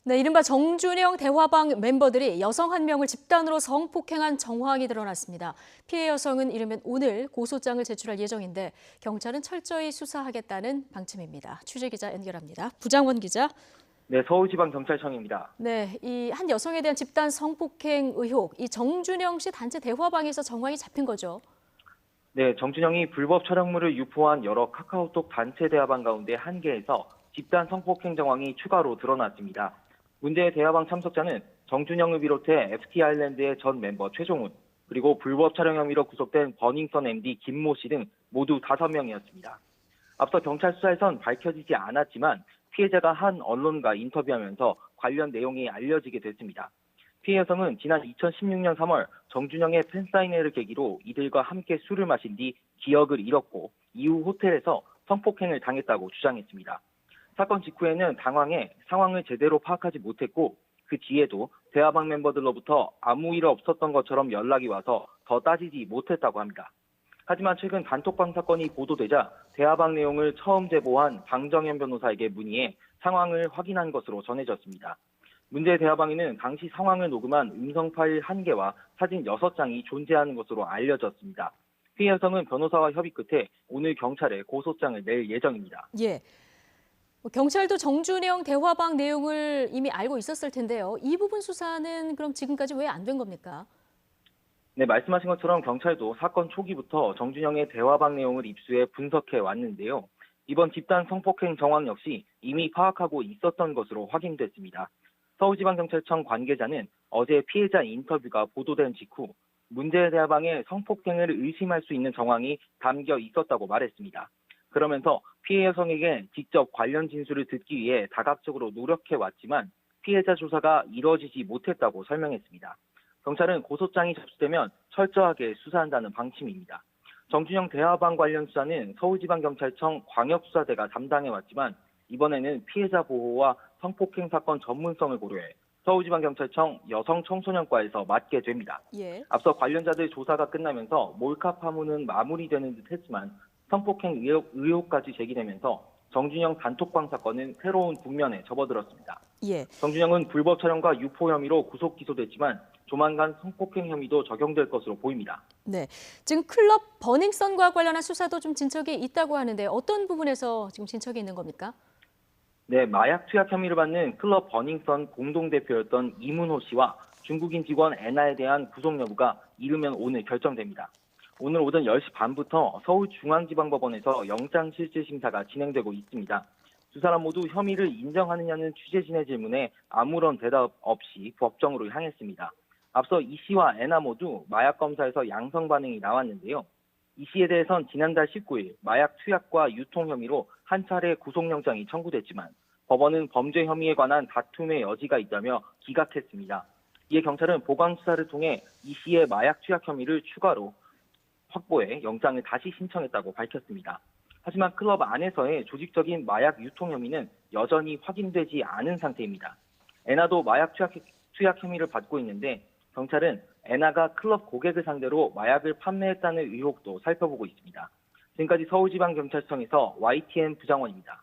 네, 이른바 정준영 대화방 멤버들이 여성 한 명을 집단으로 성폭행한 정황이 드러났습니다. 피해 여성은 이르면 오늘 고소장을 제출할 예정인데 경찰은 철저히 수사하겠다는 방침입니다. 취재 기자 연결합니다. 부장원 기자. 네, 서울지방경찰청입니다. 네, 이 한 여성에 대한 집단 성폭행 의혹, 이 정준영 씨 단체 대화방에서 정황이 잡힌 거죠. 네, 정준영이 불법 촬영물을 유포한 여러 카카오톡 단체 대화방 가운데 한 개에서 집단 성폭행 정황이 추가로 드러났습니다. 문제의 대화방 참석자는 정준영을 비롯해 FT 아일랜드의 전 멤버 최종훈, 그리고 불법 촬영 혐의로 구속된 버닝썬 MD 김모 씨 등 모두 5명이었습니다. 앞서 경찰 수사에선 밝혀지지 않았지만 피해자가 한 언론과 인터뷰하면서 관련 내용이 알려지게 됐습니다. 피해 여성은 지난 2016년 3월 정준영의 팬사인회를 계기로 이들과 함께 술을 마신 뒤 기억을 잃었고 이후 호텔에서 성폭행을 당했다고 주장했습니다. 사건 직후에는 당황해 상황을 제대로 파악하지 못했고 그 뒤에도 대화방 멤버들로부터 아무 일 없었던 것처럼 연락이 와서 더 따지지 못했다고 합니다. 하지만 최근 단톡방 사건이 보도되자 대화방 내용을 처음 제보한 방정현 변호사에게 문의해 상황을 확인한 것으로 전해졌습니다. 문제의 대화방에는 당시 상황을 녹음한 음성 파일 1개와 사진 6장이 존재하는 것으로 알려졌습니다. 피해 여성은 변호사와 협의 끝에 오늘 경찰에 고소장을 낼 예정입니다. 예. 경찰도 정준영 대화방 내용을 이미 알고 있었을 텐데요. 이 부분 수사는 그럼 지금까지 왜 안 된 겁니까? 네, 말씀하신 것처럼 경찰도 사건 초기부터 정준영의 대화방 내용을 입수해 분석해 왔는데요. 이번 집단 성폭행 정황 역시 이미 파악하고 있었던 것으로 확인됐습니다. 서울지방경찰청 관계자는 어제 피해자 인터뷰가 보도된 직후 문제의 대화방에 성폭행을 의심할 수 있는 정황이 담겨 있었다고 말했습니다. 그러면서 피해 여성에게 직접 관련 진술을 듣기 위해 다각적으로 노력해 왔지만 피해자 조사가 이뤄지지 못했다고 설명했습니다. 경찰은 고소장이 접수되면 철저하게 수사한다는 방침입니다. 정준영 대화방 관련 수사는 서울지방경찰청 광역수사대가 담당해왔지만 이번에는 피해자 보호와 성폭행 사건 전문성을 고려해 서울지방경찰청 여성청소년과에서 맡게 됩니다. 예. 앞서 관련자들 조사가 끝나면서 몰카 파문은 마무리되는 듯 했지만 성폭행 의혹까지 제기되면서 정준영 단톡방 사건은 새로운 국면에 접어들었습니다. 예. 정준영은 불법 촬영과 유포 혐의로 구속 기소됐지만 조만간 성폭행 혐의도 적용될 것으로 보입니다. 네. 지금 클럽 버닝썬과 관련한 수사도 좀 진척이 있다고 하는데 어떤 부분에서 지금 진척이 있는 겁니까? 네, 마약 투약 혐의를 받는 클럽 버닝썬 공동대표였던 이문호 씨와 중국인 직원 애나에 대한 구속 여부가 이르면 오늘 결정됩니다. 오늘 오전 10시 반부터 서울중앙지방법원에서 영장실질심사가 진행되고 있습니다. 두 사람 모두 혐의를 인정하느냐는 취재진의 질문에 아무런 대답 없이 법정으로 향했습니다. 앞서 이 씨와 애나 모두 마약 검사에서 양성 반응이 나왔는데요. 이 씨에 대해선 지난달 19일 마약 투약과 유통 혐의로 한 차례 구속영장이 청구됐지만 법원은 범죄 혐의에 관한 다툼의 여지가 있다며 기각했습니다. 이에 경찰은 보강 수사를 통해 이 씨의 마약 투약 혐의를 추가로 확보해 영장을 다시 신청했다고 밝혔습니다. 하지만 클럽 안에서의 조직적인 마약 유통 혐의는 여전히 확인되지 않은 상태입니다. 애나도 마약 투약 혐의를 받고 있는데 경찰은 애나가 클럽 고객을 상대로 마약을 판매했다는 의혹도 살펴보고 있습니다. 지금까지 서울지방경찰청에서 YTN 부장원입니다.